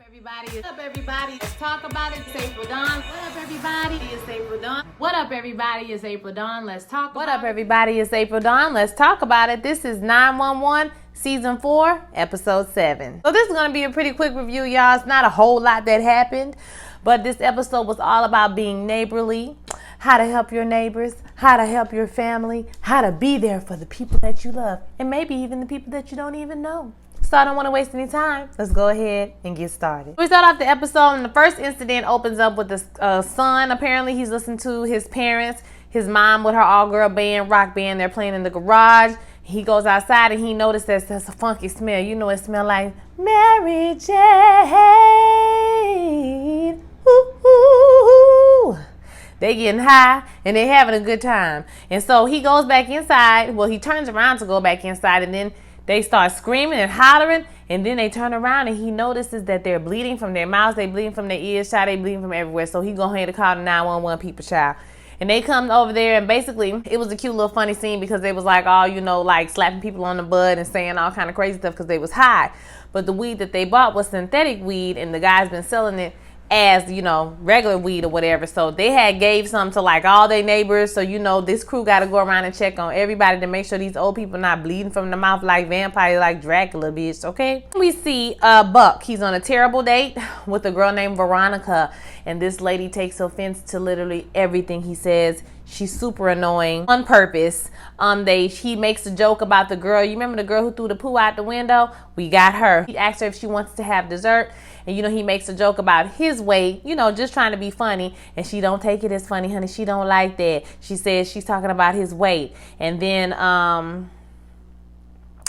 everybody? What's up, everybody? Let's talk about it. It's April Dawn. What up, everybody? It's April Dawn. What up, everybody? It's April Dawn. Let's talk. What up, everybody? It's April Dawn. Let's talk about it. This is 911 Season 4, Episode 7. So this is going to be a pretty quick review, y'all. It's not a whole lot that happened, but this episode was all about being neighborly, how to help your neighbors, how to help your family, how to be there for the people that you love, and maybe even the people that you don't even know. So I don't want to waste any time. Let's go ahead and get started. We start off the episode, and the first incident opens up with the son. Apparently, he's listening to his parents, his mom with her all-girl band, rock band. They're playing in the garage. He goes outside, and he notices there's a funky smell. You know, it smells like Mary Jane. Ooh. They getting high, and they having a good time. And so he goes back inside. Well, he turns around to go back inside, and then they start screaming and hollering, and then they turn around and he notices that they're bleeding from their mouths, they bleeding from their ears, child, they bleeding from everywhere. So he go ahead and call the 911 people, child. And they come over there, and basically it was a cute little funny scene because they was like, oh, you know, like slapping people on the butt and saying all kind of crazy stuff because they was high. But the weed that they bought was synthetic weed, and the guy's been selling it as, you know, regular weed or whatever. So they had gave some to like all their neighbors. So, you know, this crew got to go around and check on everybody to make sure these old people not bleeding from the mouth like vampire, like Dracula, bitch. Okay. We see Buck. He's on a terrible date with a girl named Veronica, and this lady takes offense to literally everything he says. She's super annoying on purpose. He makes a joke about the girl. You remember the girl who threw the poo out the window? We got her. He asked her if she wants to have dessert. And, you know, he makes a joke about his weight, you know, just trying to be funny. And she don't take it as funny, honey. She don't like that. She says she's talking about his weight. And then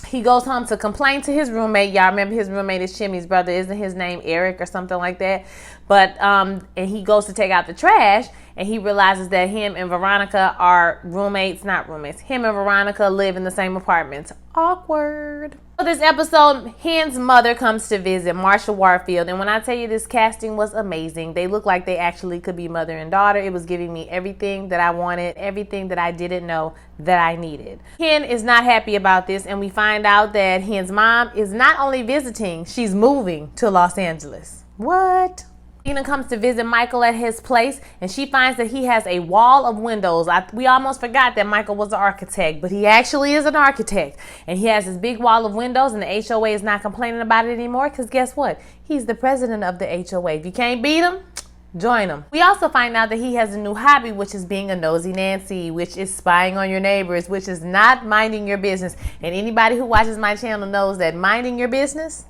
he goes home to complain to his roommate. Y'all remember his roommate is Chimmy's brother. Isn't his name Eric or something like that? But and he goes to take out the trash, and he realizes that him and Veronica are roommates, not roommates. Him and Veronica live in the same apartment. Awkward. So this episode, Hen's mother comes to visit, Marsha Warfield. And when I tell you this casting was amazing, they look like they actually could be mother and daughter. It was giving me everything that I wanted, everything that I didn't know that I needed. Hen is not happy about this, and we find out that Hen's mom is not only visiting, she's moving to Los Angeles. What? Tina comes to visit Michael at his place, and she finds that he has a wall of windows. We almost forgot that Michael was an architect, but he actually is an architect. And he has this big wall of windows, and the HOA is not complaining about it anymore because guess what? He's the president of the HOA. If you can't beat him, join him. We also find out that he has a new hobby, which is being a nosy Nancy, which is spying on your neighbors, which is not minding your business. And anybody who watches my channel knows that minding your business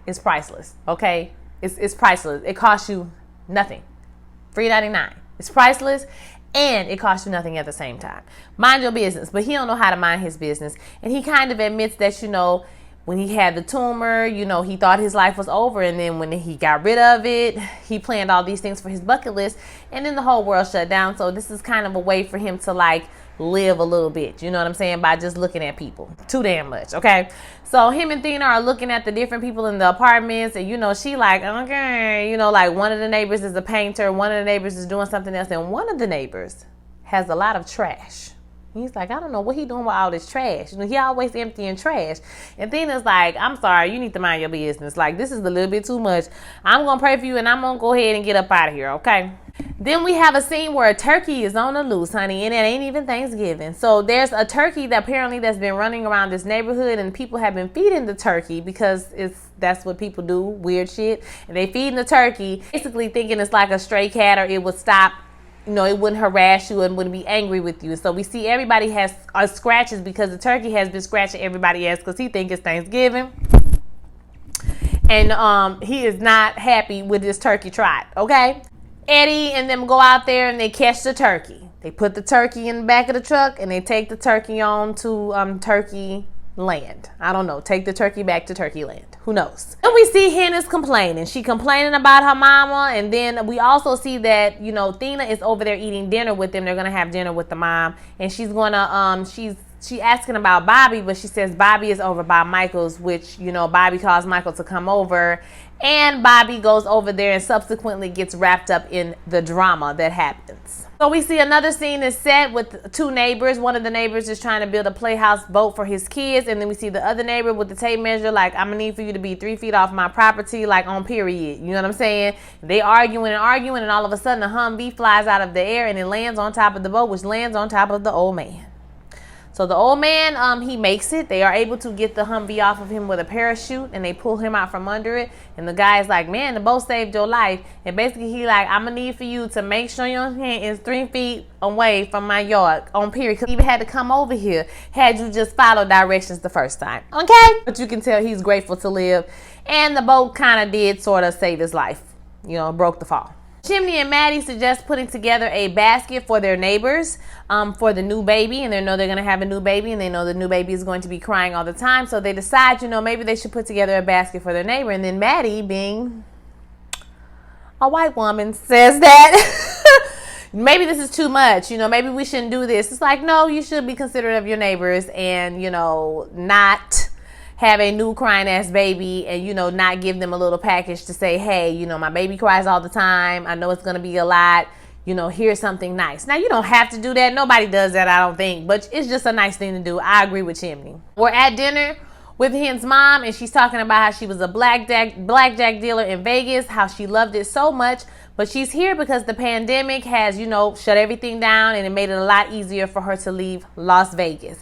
is priceless, okay? It's priceless. It costs you nothing. $3.99. It's priceless, and it costs you nothing at the same time. Mind your business, but he don't know how to mind his business. And he kind of admits that, you know, when he had the tumor, you know, he thought his life was over, and then when he got rid of it, he planned all these things for his bucket list, and then the whole world shut down. So this is kind of a way for him to like live a little bit, you know what I'm saying, by just looking at people too damn much. Okay, so him and Thena are looking at the different people in the apartments, and you know, she like, okay, you know, like one of the neighbors is a painter, one of the neighbors is doing something else, and one of the neighbors has a lot of trash. He's like, I don't know what he doing with all this trash. You know, he always emptying trash. And Thena's like, I'm sorry, you need to mind your business. Like, this is a little bit too much. I'm going to pray for you, and I'm going to go ahead and get up out of here, okay? Then we have a scene where a turkey is on the loose, honey, and it ain't even Thanksgiving. So there's a turkey that apparently that's been running around this neighborhood, and people have been feeding the turkey because that's what people do, weird shit. And they feeding the turkey, basically thinking it's like a stray cat, or it would stop. You know, it wouldn't harass you and wouldn't be angry with you. So we see everybody has scratches because the turkey has been scratching everybody else because he thinks it's Thanksgiving. And he is not happy with this turkey trot, okay? Eddie and them go out there and they catch the turkey. They put the turkey in the back of the truck and they take the turkey on to Turkey Land. I don't know. Take the turkey back to Turkey Land. Who knows? And we see Hen is complaining. She complaining about her mama. And then we also see that, you know, Thena is over there eating dinner with them. They're going to have dinner with the mom. And she's going to, she asking about Bobby, but she says Bobby is over by Michael's, which, you know, Bobby calls Michael to come over. And Bobby goes over there and subsequently gets wrapped up in the drama that happens. So we see another scene is set with two neighbors. One of the neighbors is trying to build a playhouse boat for his kids. And then we see the other neighbor with the tape measure, like, I'm going to need for you to be 3 feet off my property, like on period. You know what I'm saying? They arguing, and all of a sudden a Humvee flies out of the air and it lands on top of the boat, which lands on top of the old man. So the old man, he makes it. They are able to get the Humvee off of him with a parachute, and they pull him out from under it. And the guy's like, man, the boat saved your life. And basically he like, I'm going to need for you to make sure your hand is 3 feet away from my yard on period. Because he even had to come over here had you just followed directions the first time. Okay? But you can tell he's grateful to live. And the boat kind of did sort of save his life. You know, broke the fall. Chimney and Maddie suggest putting together a basket for their neighbors for the new baby, and they know they're going to have a new baby, and they know the new baby is going to be crying all the time. So they decide, you know, maybe they should put together a basket for their neighbor. And then Maddie, being a white woman, says that maybe this is too much. You know, maybe we shouldn't do this. It's like, no, you should be considerate of your neighbors and, you know, not have a new crying ass baby and, you know, not give them a little package to say, hey, you know, my baby cries all the time. I know it's going to be a lot. You know, here's something nice. Now, you don't have to do that. Nobody does that, I don't think. But it's just a nice thing to do. I agree with Chimney. We're at dinner with Hen's mom, and she's talking about how she was a blackjack dealer in Vegas, how she loved it so much. But she's here because the pandemic has, you know, shut everything down, and it made it a lot easier for her to leave Las Vegas.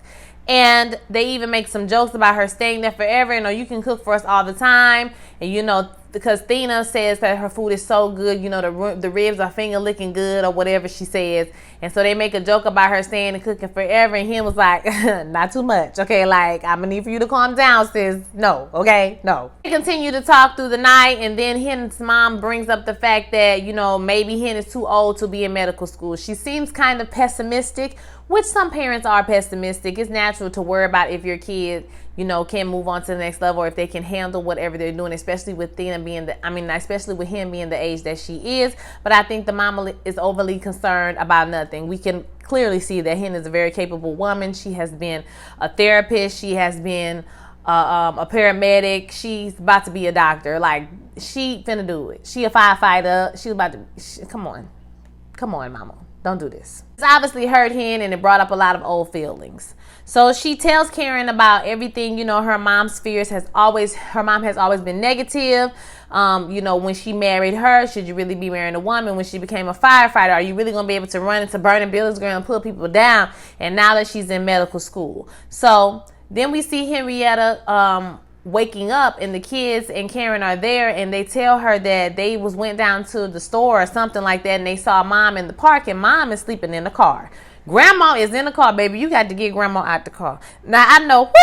And they even make some jokes about her staying there forever. You know, you can cook for us all the time. And, you know, because Thina says that her food is so good, you know, the ribs are finger licking good or whatever she says. And so they make a joke about her staying and cooking forever. And him was like, not too much. Okay, like, I'm going to need for you to calm down, sis. No, okay, no. They continue to talk through the night. And then Hen's mom brings up the fact that, you know, maybe Hen is too old to be in medical school. She seems kind of pessimistic, which some parents are pessimistic. It's natural to worry about if your kid, you know, can move on to the next level or if they can handle whatever they're doing, especially with Thina being especially with him being the age that she is. But I think the mama is overly concerned about nothing. We can clearly see that Hen is a very capable woman. She has been a therapist. She has been a paramedic. She's about to be a doctor. Like, she finna do it. She a firefighter. She's about to, come on, mama. Don't do this. It's obviously hurt Hen, and it brought up a lot of old feelings. So she tells Karen about everything. You know, her mom's fears her mom has always been negative. You know, when she married her, should you really be marrying a woman? When she became a firefighter, are you really going to be able to run into burning buildings, girl, and pull people down? And now that she's in medical school. So then we see Henrietta waking up, and the kids and Karen are there, and they tell her that they went down to the store or something like that, and they saw mom in the park, and mom is sleeping in the car. Grandma is in the car, baby. You got to get grandma out the car. Now, I know,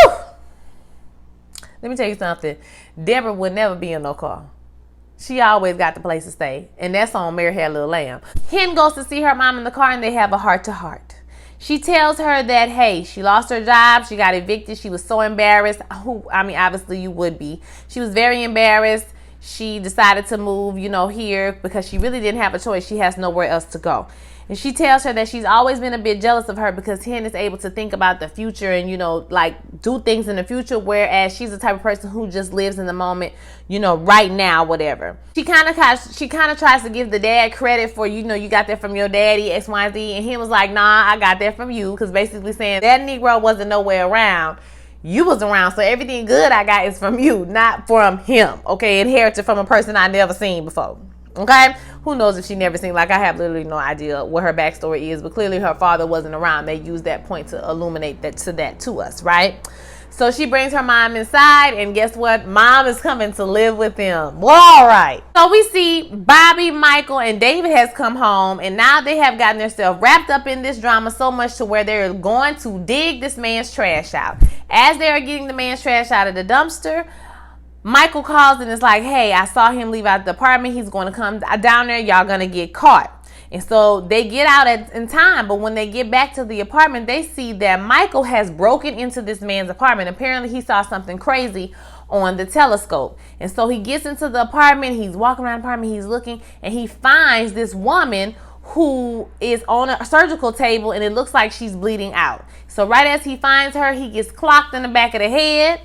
let me tell you something. Deborah would never be in no car. She always got the place to stay, and that's on Mary Had a Little Lamb. Hen goes to see her mom in the car, and they have a heart-to-heart. She tells her that, hey, she lost her job. She got evicted. She was so embarrassed. Obviously you would be. She was very embarrassed. She decided to move, you know, here because she really didn't have a choice. She has nowhere else to go. And she tells her that she's always been a bit jealous of her because Hen is able to think about the future and, you know, like do things in the future, whereas she's the type of person who just lives in the moment, you know, right now, whatever. She kind of tries to give the dad credit for, you know, you got that from your daddy, X, Y, Z. And Hen was like, nah, I got that from you. Because basically saying that Negro wasn't nowhere around. You was around. So everything good I got is from you, not from him. Okay. Inherited from a person I never seen before. Okay, who knows if she never seen, like I have literally no idea what her backstory is, but clearly her father wasn't around. They used that point to illuminate that to us, right? So she brings her mom inside, and guess what? Mom is coming to live with them. Well, all right. So we see Bobby, Michael, and David has come home, and now they have gotten themselves wrapped up in this drama so much to where they're going to dig this man's trash out. As they are getting the man's trash out of the dumpster, Michael calls and is like, hey, I saw him leave out the apartment. He's going to come down there. Y'all going to get caught. And so they get out in time. But when they get back to the apartment, they see that Michael has broken into this man's apartment. Apparently, he saw something crazy on the telescope. And so he gets into the apartment. He's walking around the apartment. He's looking, and he finds this woman who is on a surgical table, and it looks like she's bleeding out. So right as he finds her, he gets clocked in the back of the head.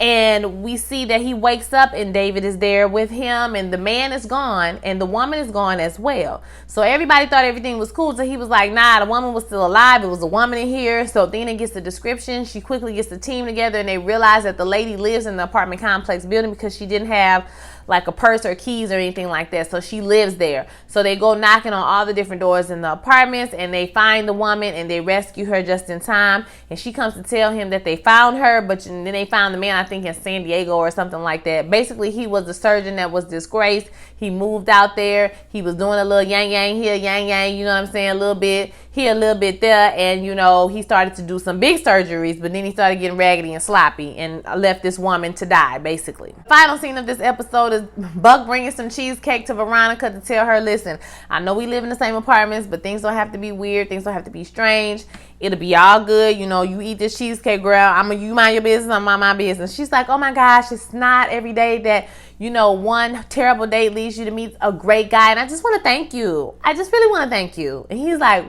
And we see that he wakes up and David is there with him, and the man is gone and the woman is gone as well. So everybody thought everything was cool. So he was like, nah, the woman was still alive. It was a woman in here. So Dina gets the description. She quickly gets the team together, and they realize that the lady lives in the apartment complex building because she didn't have like a purse or keys or anything like that. So she lives there. So they go knocking on all the different doors in the apartments, and they find the woman and they rescue her just in time. And she comes to tell him that they found her, but then they found the man, I think in San Diego or something like that. Basically, he was the surgeon that was disgraced. He moved out there. He was doing a little yang yang here, yang yang, you know what I'm saying, a little bit here, a little bit there. And, you know, he started to do some big surgeries, but then he started getting raggedy and sloppy and left this woman to die, basically. Final scene of this episode is Buck bringing some cheesecake to Veronica to tell her, listen, I know we live in the same apartments, but things don't have to be weird. Things don't have to be strange. It'll be all good. You know, you eat this cheesecake, girl. You mind your business, I'm mind my business. She's like, oh my gosh, it's not every day that, you know, one terrible date leads you to meet a great guy. And I just want to thank you. I just really want to thank you. And he's like,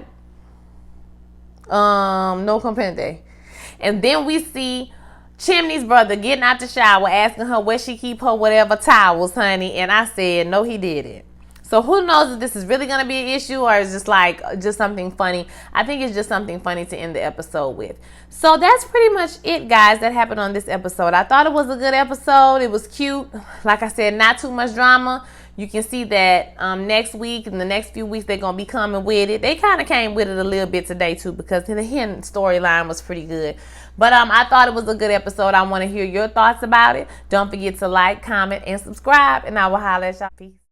no comprende. And then we see Chimney's brother getting out the shower, asking her where she keep her whatever towels, honey. And I said, no, he didn't. So who knows if this is really going to be an issue or is just something funny. I think it's just something funny to end the episode with. So that's pretty much it, guys, that happened on this episode. I thought it was a good episode. It was cute. Like I said, not too much drama. You can see that next week and the next few weeks they're going to be coming with it. They kind of came with it a little bit today, too, because the hidden storyline was pretty good. But I thought it was a good episode. I want to hear your thoughts about it. Don't forget to like, comment, and subscribe, and I will holler at y'all. Peace.